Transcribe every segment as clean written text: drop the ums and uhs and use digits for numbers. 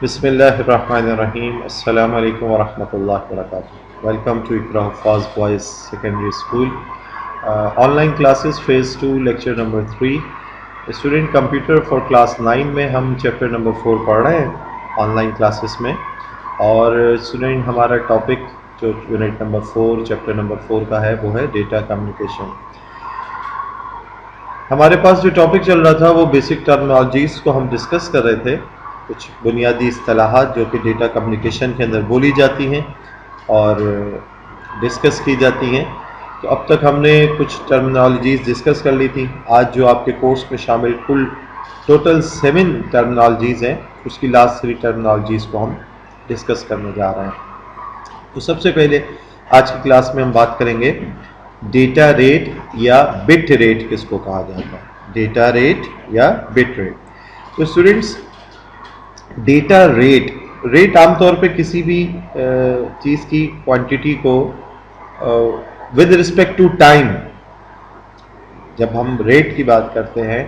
बिस्मिल्लाहिर्रहमानिर्रहीम अस्सलाम वालेकुम वरहमतुल्लाहि वबरकातुहू। Welcome to Iqra Huffaz boys secondary school online classes phase 2 lecture number 3 student computer for class 9 में हम चैप्टर नंबर 4 पढ़ रहे हैं ऑनलाइन क्लासेस में। और स्टूडेंट हमारा टॉपिक जो यूनिट नंबर 4 चैप्टर नंबर 4 का है वो है डेटा कम्युनिकेशन। हमारे पास जो टॉपिक चल रहा था वो बेसिक टर्मिनोलॉजीज़ को हम डिस्कस कर रहे थे, कुछ बुनियादी इस्तिलाहात जो कि डेटा कम्युनिकेशन के अंदर बोली जाती हैं और डिस्कस की जाती हैं। तो अब तक हमने कुछ टर्मिनोलॉजीज़ डिस्कस कर ली थी। आज जो आपके कोर्स में शामिल कुल टोटल 7 टर्मिनोलॉजीज़ हैं, उसकी लास्ट 3 टर्मिनोलॉजीज़ को हम डिस्कस करने जा रहे हैं। तो सबसे पहले आज की क्लास में हम बात करेंगे डेटा रेट या बिट रेट किसको कहा जाता है, डेटा रेट या बिट रेट। तो स्टूडेंट्स, डेटा रेट आमतौर पे किसी भी चीज़ की क्वांटिटी को विद रिस्पेक्ट टू टाइम, जब हम रेट की बात करते हैं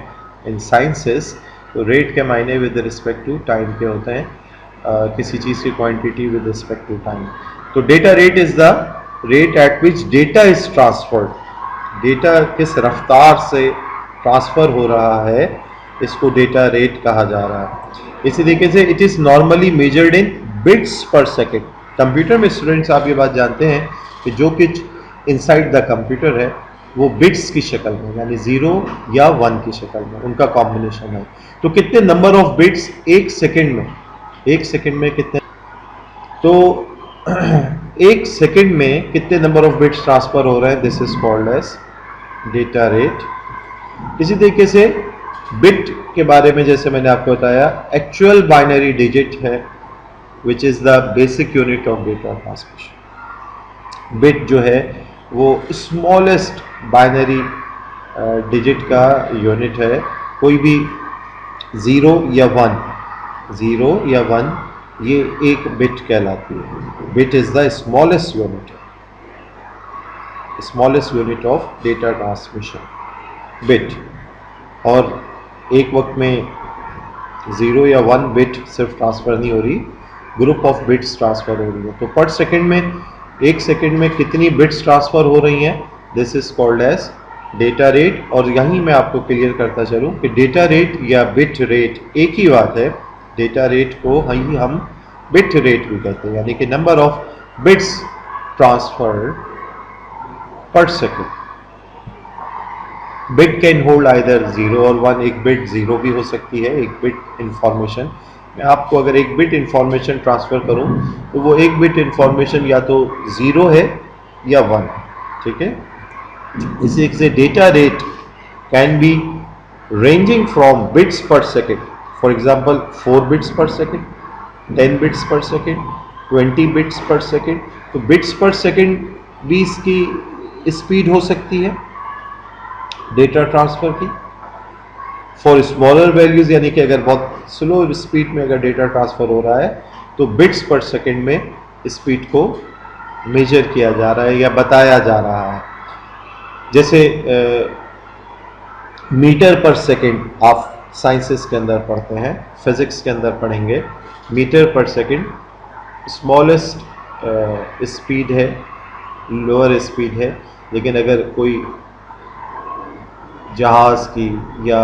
इन साइंसेस, तो रेट के मायने विद रिस्पेक्ट टू टाइम के होते हैं, किसी चीज़ की quantity with respect to time. तो data rate is the rate at which data is transferred, data किस रफ्तार से ट्रांसफ़र हो रहा है, इसको डेटा रेट कहा जा रहा है। इसी तरीके से it is normally measured in bits पर सेकेंड। कंप्यूटर में स्टूडेंट्स आप ये बात जानते हैं कि जो कुछ इनसाइड द कंप्यूटर है वो बिट्स की शक्ल में, यानी 0 या 1 की शक्ल में, उनका कॉम्बिनेशन है। तो कितने नंबर ऑफ बिट्स एक सेकेंड में कितने, तो एक सेकेंड में कितने नंबर ऑफ बिट्स ट्रांसफर हो रहे हैं, this is called as data rate. इसी तरीके से बिट के बारे में जैसे मैंने आपको बताया, एक्चुअल बाइनरी डिजिट है which is the basic unit of data transmission. Bit जो है वो स्मॉलेस्ट बाइनरी डिजिट का यूनिट है। कोई भी 0 या 1 ये एक बिट कहलाती है। Bit is the smallest unit of data transmission, bit. और एक वक्त में 0 या 1 बिट सिर्फ ट्रांसफ़र नहीं हो रही, ग्रुप ऑफ बिट्स ट्रांसफ़र हो रही है। तो पर सेकेंड में, एक सेकेंड में कितनी बिट्स ट्रांसफ़र हो रही हैं, this is called as data rate. और यहीं मैं आपको क्लियर करता चलूँ कि डेटा रेट या बिट रेट एक ही बात है। डेटा रेट को ही हम बिट रेट भी कहते हैं, यानी कि नंबर ऑफ बिट्स ट्रांसफर्ड पर second. Bit can hold either 0 और 1, एक बिट 0 भी हो सकती है, एक बिट इंफॉर्मेशन। मैं आपको अगर एक बिट इंफॉर्मेशन ट्रांसफ़र करूं तो वो एक बिट इंफॉर्मेशन या तो 0 है या 1, ठीक है। इसी से data rate can be ranging from bits पर सेकेंड, फॉर एग्जांपल 4 बिट्स पर सेकेंड, 10 बिट्स पर सेकेंड, 20 बिट्स पर सेकेंड। तो बिट्स पर सेकेंड भी इसकी स्पीड हो सकती है डेटा ट्रांसफ़र की। फॉर स्मॉलर वैल्यूज़, यानी कि अगर बहुत स्लो स्पीड में अगर डेटा ट्रांसफ़र हो रहा है तो बिट्स पर सेकेंड में स्पीड को मेजर किया जा रहा है या बताया जा रहा है। जैसे मीटर पर सेकेंड आप साइंसेस के अंदर पढ़ते हैं, फिज़िक्स के अंदर पढ़ेंगे। मीटर पर सेकेंड स्मॉलेस्ट स्पीड है, लोअर स्पीड है। लेकिन अगर कोई जहाज़ की या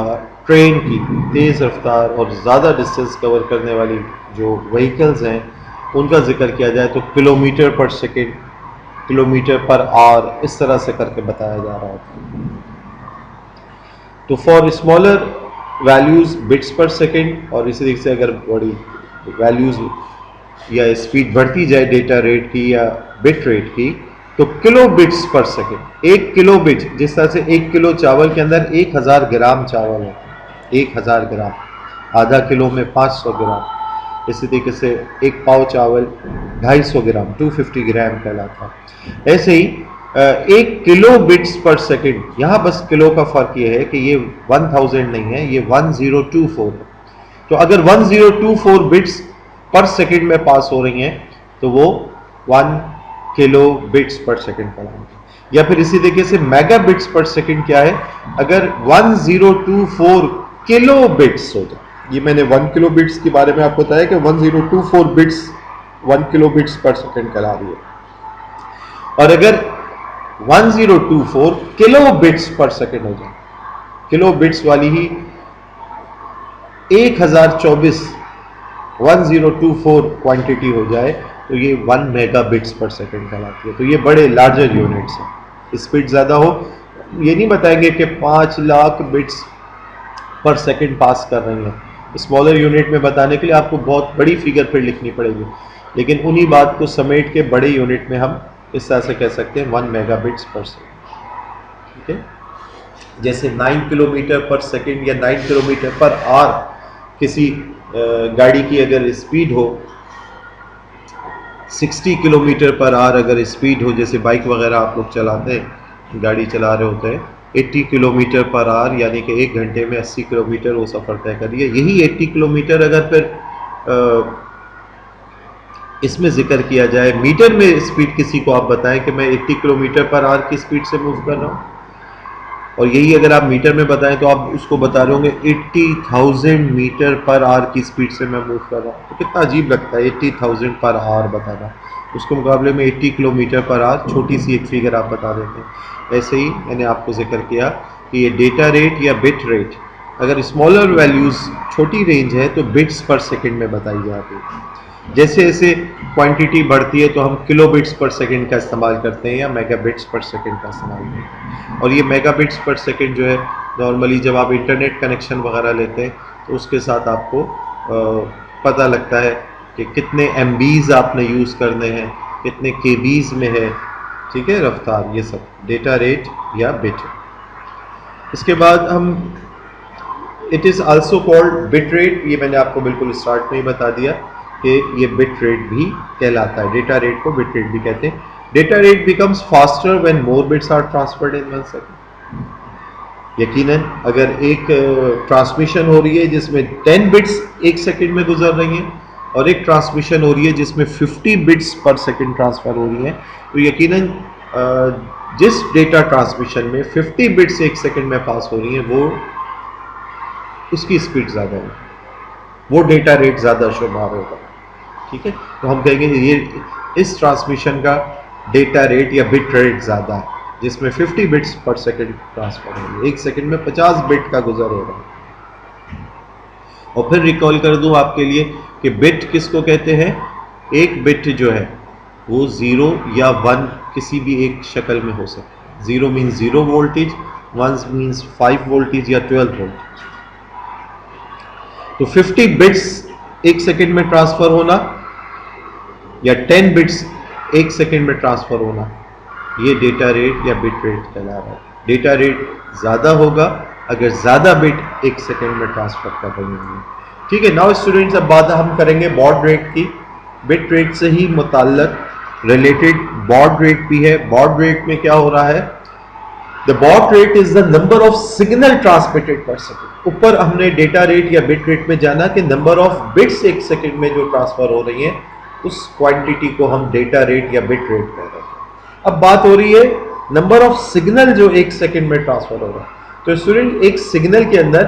ट्रेन की तेज़ रफ्तार और ज़्यादा डिस्टेंस कवर करने वाली जो व्हीकल्स हैं उनका जिक्र किया जाए तो किलोमीटर पर सेकेंड, किलोमीटर पर आवर, इस तरह से करके बताया जा रहा है। तो फॉर स्मॉलर वैल्यूज़ बिट्स पर सेकेंड, और इसी तरीके से अगर बड़ी वैल्यूज़ या स्पीड बढ़ती जाए डेटा रेट की या बिट रेट की तो किलो बिट्स पर सेकेंड। 1 किलो बिट, जिस तरह से 1 किलो चावल के अंदर 1000 ग्राम चावल है, 1000 ग्राम, आधा किलो में 500 ग्राम। इसी तरीके से 1 पाव चावल 250 ग्राम, 250 ग्राम कहलाता है। ऐसे ही 1 किलो बिट्स पर सेकेंड, यहाँ बस किलो का फ़र्क ये है कि ये 1000 नहीं है, ये 1024 है। तो अगर 1024 बिट्स पर सेकेंड में पास हो रही हैं तो वो 1 किलो बिट्स पर सेकेंड कहलाएंगे। या फिर इसी तरीके से मेगा बिट्स पर सेकेंड क्या है, अगर 1024 किलो बिट्स हो जाए, ये मैंने 1 किलो बिट्स के बारे में आपको बताया कि 1024 बिट्स 1 किलो बिट्स पर सेकेंड कहला रही है। और अगर 1024 किलो बिट्स पर सेकेंड हो जाए, किलो बिट्स वाली ही 1024 1024 क्वांटिटी हो जाए तो ये 1 मेगा बिट्स पर सेकेंड कहलाती है। तो ये बड़े लार्जर यूनिट्स हैं। स्पीड ज़्यादा हो, ये नहीं बताएंगे कि 5 लाख बिट्स पर सेकेंड पास कर रही हैं। स्मॉलर यूनिट में बताने के लिए आपको बहुत बड़ी फिगर फिर लिखनी पड़ेगी, लेकिन उन्हीं बात को समेट के बड़े यूनिट में हम इस तरह से कह सकते हैं 1 मेगा बिट्स पर सेकेंड। ठीक है, जैसे 9 किलोमीटर पर सेकेंड या 9 किलोमीटर पर आवर किसी गाड़ी की अगर स्पीड हो, 60 किलोमीटर पर आवर अगर स्पीड हो, जैसे बाइक वगैरह आप लोग चलाते हैं, गाड़ी चला रहे होते हैं, 80 किलोमीटर पर आवर यानी कि 1 घंटे में 80 किलोमीटर वो सफ़र तय करिए। यही 80 किलोमीटर अगर फिर इसमें जिक्र किया जाए, मीटर में स्पीड किसी को आप बताएं कि मैं 80 किलोमीटर पर आवर की स्पीड से मूव कर रहा हूँ, और यही अगर आप मीटर में बताएं तो आप उसको बता रहे होंगे 80,000 मीटर पर आवर की स्पीड से मैं मूव कर रहा हूँ। तो कितना अजीब लगता है 80,000 पर आवर बताना, उसके मुकाबले में 80 किलोमीटर पर आवर छोटी सी एक फिगर आप बता देते हैं। ऐसे ही मैंने आपको जिक्र किया कि ये डेटा रेट या बिट रेट अगर स्मॉलर वैल्यूज़ छोटी रेंज है तो बिट्स पर सेकेंड में बताई जाती है। जैसे जैसे क्वांटिटी बढ़ती है तो हम किलो बिट्स पर सेकेंड का इस्तेमाल करते हैं या मेगा बिट्स पर सेकेंड का इस्तेमाल करते हैं। और ये मेगा बिट्स पर सेकेंड जो है नॉर्मली जब आप इंटरनेट कनेक्शन वगैरह लेते हैं तो उसके साथ आपको पता लगता है कि कितने MBs आपने यूज़ करने हैं, कितने KBs में है, ठीक है, रफ्तार, ये सब डेटा रेट या बिट। इसके बाद हम it is also called bit rate, ये मैंने आपको बिल्कुल स्टार्ट में ही बता दिया कि ये बिट रेट भी कहलाता है। डेटा रेट को बिट रेट भी कहते हैं। Data rate becomes faster when more bits are transferred in 1 second. यकीनन अगर एक ट्रांसमिशन हो रही है जिसमें 10 बिट्स 1 सेकंड में गुजर रही हैं और एक ट्रांसमिशन हो रही है जिसमें 50 बिट्स पर सेकंड ट्रांसफ़र हो रही हैं, तो यकीनन जिस डेटा ट्रांसमिशन में 50 बिट्स 1 सेकंड में पास हो रही हैं वो उसकी स्पीड ज़्यादा है, वो डेटा रेट ज़्यादा शुमार होगा। ठीक है, तो हम कहेंगे ये इस ट्रांसमिशन का डेटा रेट या बिट रेट ज़्यादा है जिसमें 50 बिट्स पर सेकंड ट्रांसफर हो रही है, 1 सेकंड में 50 बिट का गुजर हो रहा है। और फिर रिकॉल कर दूं आपके लिए कि बिट किसको कहते हैं। एक बिट जो है वो 0 या 1 किसी भी एक शक्ल में हो सकता है। 0 मीन्स 0 वोल्टेज, 1 मीन्स 5 वोल्टेज या 12 वोल्टेज। तो 50 बिट्स 1 सेकंड में ट्रांसफर होना या 10 बिट्स 1 सेकंड में ट्रांसफर होना, ये डेटा रेट या बिट रेट कहला रहा है। डेटा रेट ज़्यादा होगा अगर ज़्यादा बिट 1 सेकंड में ट्रांसफर कर रही होंगी। ठीक है, नाउ स्टूडेंट्स अब बात हम करेंगे बॉड रेट की। बिट रेट से ही मुताल्लक रिलेटेड बॉड रेट भी है। बॉड रेट में क्या हो रहा है, the baud rate is the number of signal transmitted per second. ऊपर हमने डेटा रेट या बिट रेट में जाना कि नंबर ऑफ बिट्स 1 सेकंड में जो ट्रांसफर हो रही हैं उस क्वांटिटी को हम डेटा रेट या बिट रेट कह रहे हैं। अब बात हो रही है नंबर ऑफ सिग्नल जो 1 सेकंड में ट्रांसफर हो रहा है। तो स्टूडेंट एक सिग्नल के अंदर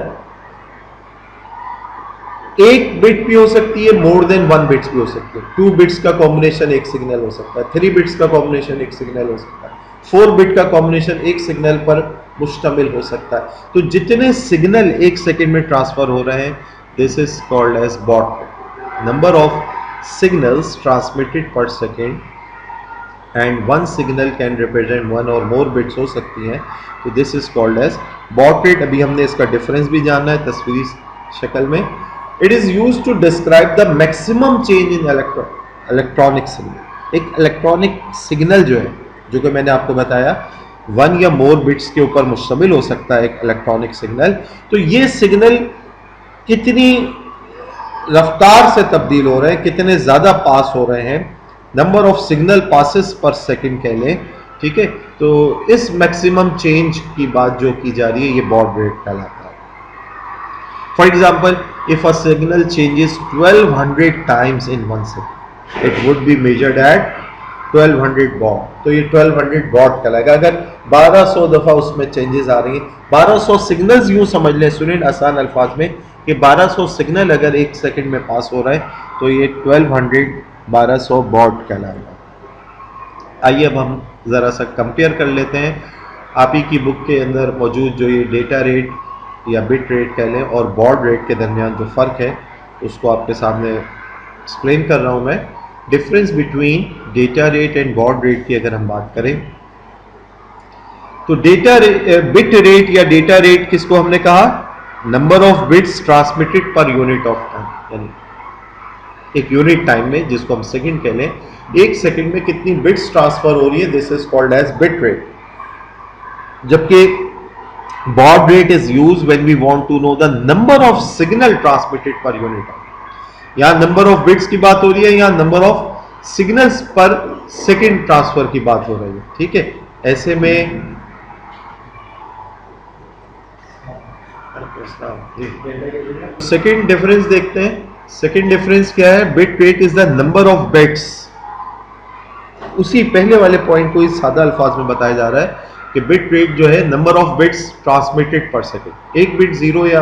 1 बिट भी हो सकती है, मोर देन 1 बिट्स भी हो सकती है। 2 बिट्स का कॉम्बिनेशन एक सिग्नल हो सकता है, 3 बिट्स का कॉम्बिनेशन एक सिग्नल हो सकता है, 4 बिट का कॉम्बिनेशन एक सिग्नल पर मुश्तमिल हो सकता है। तो जितने सिग्नल 1 सेकंड में ट्रांसफर हो रहे हैं this is called as baud rate. Number of signals transmitted per second and one signal can represent 1 or more bits हो सकती हैं, तो this is called as baud rate। अभी हमने इसका डिफरेंस भी जानना है तस्वीरी शक्ल में। It is used to describe the maximum change in electronic signal। एक इलेक्ट्रॉनिक सिग्नल जो है, जो कि मैंने आपको बताया 1 या मोर बिट्स के ऊपर मुश्तमिल हो सकता है एक इलेक्ट्रॉनिक सिग्नल, तो ये सिग्नल कितनी रफ्तार से तब्दील हो रहे हैं, कितने ज़्यादा पास हो रहे हैं, नंबर ऑफ सिग्नल पासेस पर सेकंड कह लें। ठीक है, तो इस मैक्सिमम चेंज की बात जो की जा रही है ये बॉड रेट कहलाता है। For example if a signal changes 1200 times in 1 second it would be measured at 1200 baud, तो ये 1200 बॉड कहलाएगा। अगर 1200 दफ़ा उसमें चेंजेस आ रही हैं, 1200 सिग्नल्स यूँ समझ लें स्टूडेंट आसान अल्फाज में कि 1200 सिग्नल अगर एक सेकंड में पास हो रहा है तो ये 1200 बॉड कहलाएगा। आइए अब हम ज़रा सा कंपेयर कर लेते हैं। आप ही की बुक के अंदर मौजूद जो ये डेटा रेट या बिट रेट कह लें और बॉड रेट के दरमियान जो फ़र्क है उसको आपके सामने एक्सप्लेन कर रहा हूँ मैं। Difference between data rate and baud rate की अगर हम बात करें तो बिट रेट या डेटा रेट किसको हमने कहा? Number of bits transmitted per unit of time, यानी एक यूनिट टाइम में, जिसको हम सेकंड कह लें, एक सेकंड में कितनी बिट्स ट्रांसफर हो रही है, this is called as bit rate. जबकि baud rate is used when we want to know the number of signal transmitted per unit time। यहां नंबर ऑफ बिट्स की बात हो रही है, यहां नंबर ऑफ सिग्नल्स पर सेकंड ट्रांसफर की बात हो रही है। ठीक है, ऐसे में सेकंड डिफरेंस देखते हैं। सेकंड डिफरेंस क्या है? Bit rate is the number of bits. उसी पहले वाले पॉइंट को इस सादा अल्फाज में बताया जा रहा है कि बिट रेट जो है नंबर ऑफ बिट्स ट्रांसमिटेड पर सेकंड। एक बिट 0 या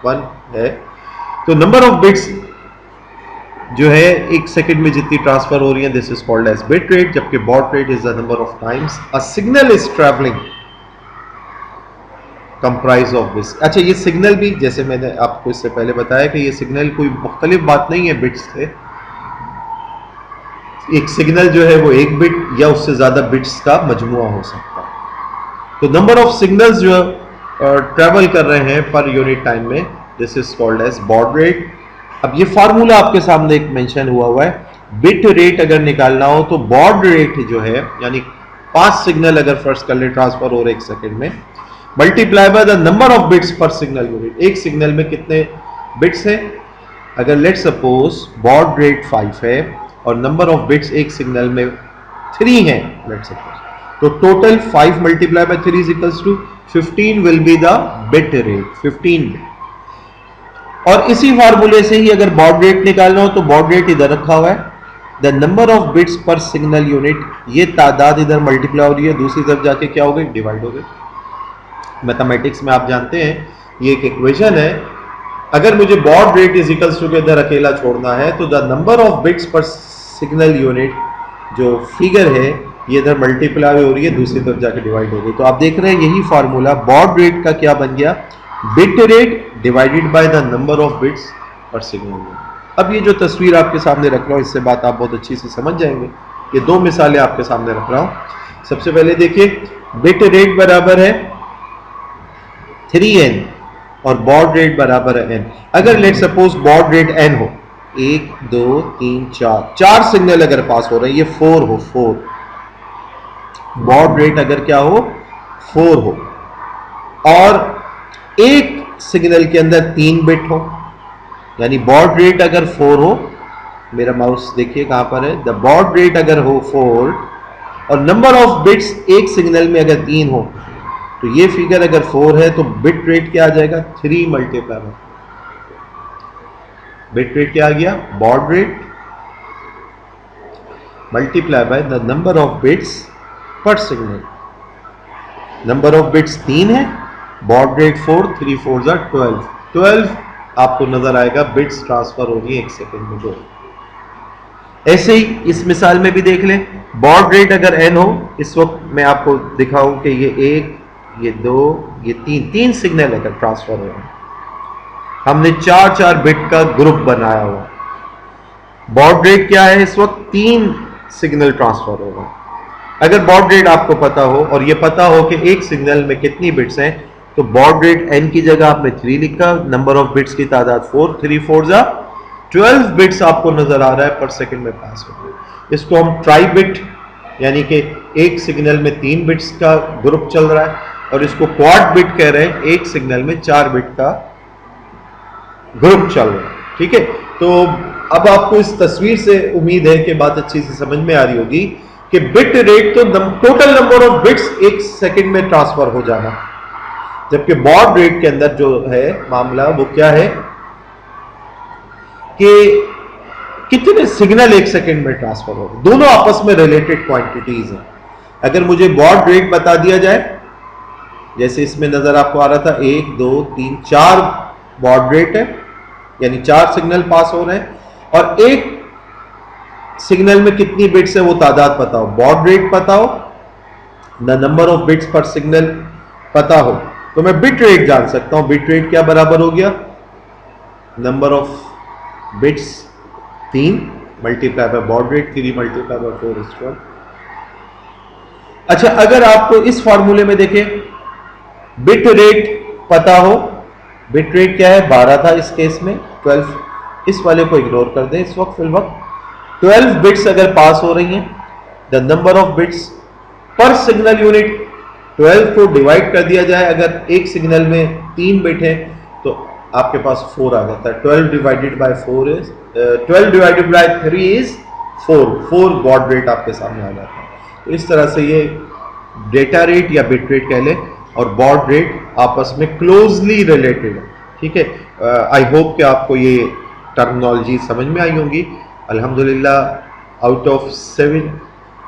1 है तो नंबर ऑफ बिट्स जो है एक सेकंड में जितनी ट्रांसफर हो रही है, this is called as bit rate. जबकि baud rate is the number of times a signal is travelling comprise of this. अच्छा, ये सिग्नल भी, जैसे मैंने आपको इससे पहले बताया कि ये सिग्नल कोई मुख्तलिफ बात नहीं है बिट्स से। एक सिग्नल जो है वो एक बिट या उससे ज्यादा बिट्स का मजमुआ हो सकता है। तो नंबर ऑफ सिग्नल्स जो ट्रेवल कर रहे हैं पर यूनिट टाइम में, this is called as baud rate. अब ये फार्मूला आपके सामने एक मेंशन हुआ है। बिट रेट अगर निकालना हो तो बॉड रेट जो है, यानी 5 सिग्नल अगर फर्स्ट कर ले ट्रांसफर हो रहे एक सेकंड में, multiply by the number of bits per signal unit. एक सिग्नल में कितने बिट्स हैं? अगर लेट सपोज बॉड रेट 5 है और नंबर ऑफ बिट्स एक सिग्नल में 3 है लेट सपोज, तो total 5 multiply by 3 is equals to 15 will be the bit rate, 15 bit. और इसी फार्मूले से ही अगर बॉड रेट निकालना हो तो बॉड रेट इधर रखा हुआ है, the number of bits per signal unit, ये तादाद इधर मल्टीप्लाई हो रही है, दूसरी तरफ जाके क्या हो गई? डिवाइड हो गई। मैथमेटिक्स में आप जानते हैं ये एक इक्वेशन है। अगर मुझे baud rate is equals to के इधर अकेला छोड़ना है तो the number of bits per signal unit जो फिगर है ये इधर मल्टीप्लाई हो रही है, दूसरी तरफ जाके डिवाइड हो गई। तो आप देख रहे हैं यही फार्मूला बॉड रेट का क्या बन गया? Bit rate divided by the number of bits per signal unit. अब ये जो तस्वीर आपके सामने रख रहा हूँ इससे बात आप बहुत अच्छी से समझ जाएंगे। ये 2 मिसालें आपके सामने रख रहा हूँ। सबसे पहले देखिए, बिट रेट बराबर है 3n और बॉड रेट बराबर है n। अगर let suppose baud rate n हो, 1 2 3 4 सिग्नल अगर पास हो रहे हैं, ये 4 हो, 4 बॉड रेट अगर क्या हो? 4 हो, और एक सिग्नल के अंदर 3 बिट हो, यानी बॉड रेट अगर 4 हो, मेरा माउस देखिए कहां पर है, द बॉड रेट अगर हो 4 और नंबर ऑफ बिट्स एक सिग्नल में अगर 3 हो, तो ये फिगर अगर 4 है तो बिट रेट क्या आ जाएगा? 3 मल्टीप्लाई में बिट रेट क्या आ गया? Baud rate multiply by the number of bits per signal. Number of bits 3 है, बॉड रेट 4, 3 4 12 आपको नजर आएगा बिट्स ट्रांसफर हो रही है एक सेकंड में 2। ऐसे ही इस मिसाल में भी देख लें, बॉड रेट अगर n हो, इस वक्त मैं आपको दिखाऊं कि ये 1 ये 2 ये 3 सिग्नल अगर ट्रांसफर हो रहे हैं, हमने 4 बिट का ग्रुप बनाया हुआ। बॉड रेट क्या है? इस वक्त 3 सिग्नल ट्रांसफर हो रहे हैं। अगर बॉड रेट आपको पता हो और ये पता हो कि एक सिग्नल में कितनी बिट्स हैं, तो बॉड रेट n की जगह आपने 3 लिखा, नंबर ऑफ बिट्स की तादाद 4, 3 4 12 बिट्स आपको नजर आ रहा है पर सेकंड में पास हो रहा है। इसको हम ट्राई बिट, यानी कि एक सिग्नल में 3 बिट्स का ग्रुप चल रहा है, और इसको क्वाड बिट कह रहे हैं, एक सिग्नल में 4 बिट का ग्रुप चल रहा है। ठीक है, तो अब आपको इस तस्वीर से उम्मीद है कि बात अच्छी से समझ में आ रही होगी कि बिट रेट तो टोटल नंबर ऑफ बिट्स एक सेकंड में ट्रांसफर हो जाना, जबकि बॉड रेट के अंदर जो है मामला वो क्या है कि कितने सिग्नल एक सेकंड में ट्रांसफर हो। दोनों आपस में रिलेटेड क्वांटिटीज हैं। अगर मुझे बॉड रेट बता दिया जाए, जैसे इसमें नजर आपको आ रहा था 1 2 3 4 बॉड रेट है यानी 4 सिग्नल पास हो रहे हैं और एक सिग्नल में कितनी बिट्स है वो तादाद पता हो, बॉड रेट पता हो, the number of bits per signal पता हो, तो मैं बिट रेट जान सकता हूं। बिट रेट क्या बराबर हो गया, number of bits 3 multiply by baud rate 3 multiply by 4 is 12। अच्छा, अगर आपको इस फॉर्मूले में देखें बिट रेट पता हो, बिट रेट क्या है 12 था इस केस में, 12, इस वाले को इग्नोर कर दें इस वक्त, फिलवक्त 12 बिट्स अगर पास हो रही हैं, the number of bits per signal unit, 12 को डिवाइड कर दिया जाए, अगर एक सिग्नल में 3 बिट है तो आपके पास 4 आ जाता है। 12 divided by 4 is 12 divided by 3 is 4 baud rate आपके सामने आ जाता है। तो इस तरह से ये डेटा रेट या बिट रेट कह लें और बॉड रेट आपस में क्लोजली रिलेटेड है। ठीक है, आई होप कि आपको ये टर्मिनोलॉजी समझ में आई होंगी। अल्हम्दुलिल्लाह आउट ऑफ 7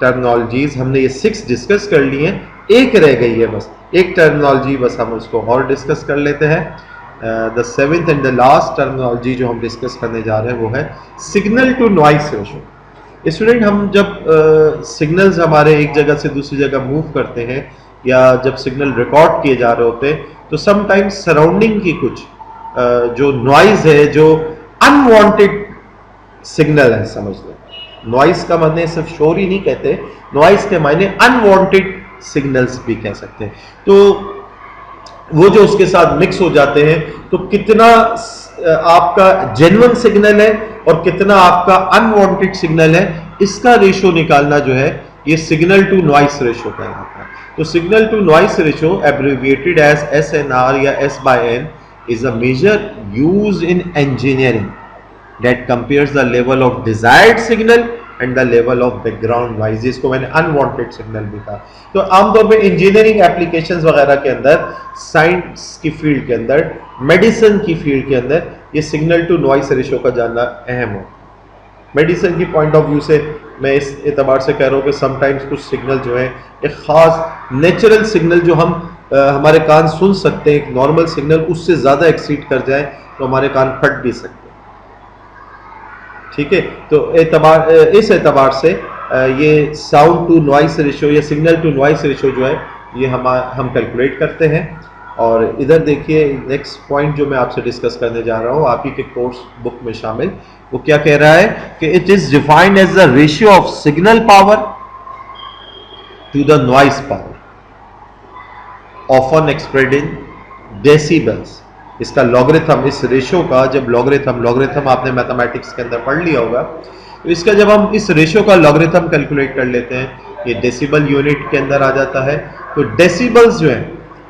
टर्मिनोलॉजीज हमने ये 6 डिस्कस कर ली हैं, एक रह गई है बस, एक टर्मिनोलॉजी बस हम उसको और डिस्कस कर लेते हैं। The 7th and the last terminology जो हम डिस्कस करने जा रहे हैं वो है signal to noise ratio. Student, हम जब सिग्नल्स हमारे एक जगह से दूसरी जगह मूव करते हैं या जब सिग्नल रिकॉर्ड किए जा रहे होते हैं तो समटाइम्स सराउंडिंग की कुछ जो नॉइज है, जो अनवांटेड सिग्नल है, समझ लो नॉइस का माने सिर्फ शोर ही नहीं कहते, नॉइस के मायने अनवांटेड सिग्नल्स भी कह सकते हैं। तो वो जो उसके साथ मिक्स हो जाते हैं तो कितना आपका जेन्युइन सिग्नल है और कितना आपका अनवांटेड सिग्नल है, इसका रेशो निकालना जो है ये सिग्नल टू नॉइस रेशो कहलाता है। तो signal to noise ratio abbreviated as SNR या S/N is a measure used in engineering that compares the level of desired signal and the level of background noise, जिसको मैंने unwanted signal भी कहा। तो आमतौर पे इंजीनियरिंग एप्लीकेशंस वगैरह के अंदर, साइंस की फील्ड के अंदर, मेडिसिन की फील्ड के अंदर ये सिग्नल टू नॉइस रेशो का जानना अहम हो। मेडिसिन की पॉइंट ऑफ व्यू से मैं इस एतबार से कह रहा हूँ कि समटाइम्स कुछ सिग्नल जो है एक खास नेचुरल सिग्नल जो हम हमारे कान सुन सकते हैं, एक नॉर्मल सिग्नल उससे ज़्यादा एक्सीड कर जाए तो हमारे कान फट भी सकते हैं। ठीक है, तो इस एतबार से ये साउंड टू नॉइस रेशो या सिग्नल टू नॉइस रेशो जो है ये हम कैलकुलेट करते हैं। और इधर देखिए नेक्स्ट पॉइंट जो मैं आपसे डिस्कस करने जा रहा हूँ आप ही के कोर्स बुक में शामिल, वो क्या कह रहा है कि it is defined as the ratio of signal power to the noise power often expressed in decibels. इसका लॉगरिथम, इस रेशो का जब लॉगरिथम आपने मैथमेटिक्स के अंदर पढ़ लिया होगा, तो इसका जब हम इस रेशो का लॉगरिथम कैलकुलेट कर लेते हैं ये डेसिबल यूनिट के अंदर आ जाता है। तो डेसिबल्स जो है,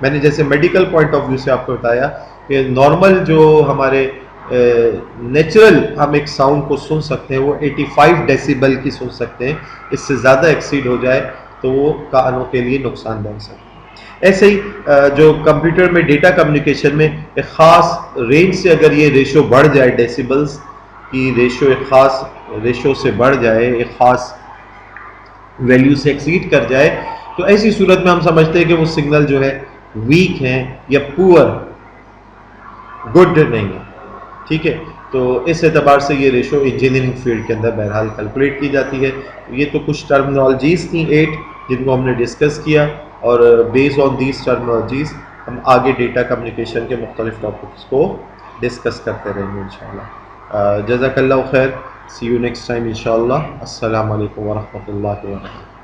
मैंने जैसे मेडिकल पॉइंट ऑफ व्यू से आपको बताया कि नॉर्मल जो हमारे नेचुरल हम एक साउंड को सुन सकते हैं वो 85 डेसिबल की सुन सकते हैं, इससे ज़्यादा एक्सीड हो जाए तो वो कानों के लिए नुकसान बन सकता है। ऐसे ही जो कंप्यूटर में डेटा कम्युनिकेशन में एक ख़ास रेंज से अगर ये रेशो बढ़ जाए, डेसिबल्स की रेशो एक ख़ास रेशो से बढ़ जाए, एक ख़ास वैल्यू से एक्सीड कर जाए, तो ऐसी सूरत में हम समझते हैं कि वो सिग्नल जो है वीक हैं या पुअर, गुड नहीं है। ठीक है, तो इस एतबार से ये रेशो इंजीनियरिंग फील्ड के अंदर बहरहाल कैलकुलेट की जाती है। ये तो कुछ टर्मिनोलॉजीज़ थी 8 जिनको हमने डिस्कस किया और बेस्ड ऑन दीज टर्मिनोलॉजीज़ हम आगे डेटा कम्युनिकेशन के मुख्तलिफ टॉपिक्स को डिस्कस करते रहेंगे इंशाअल्लाह। जज़ाकल्लाहु खैर, सी यू नेक्स्ट टाइम इंशाअल्लाह। अस्सलामु अलैकुम व रहमतुल्लाहि व बरकातुहू।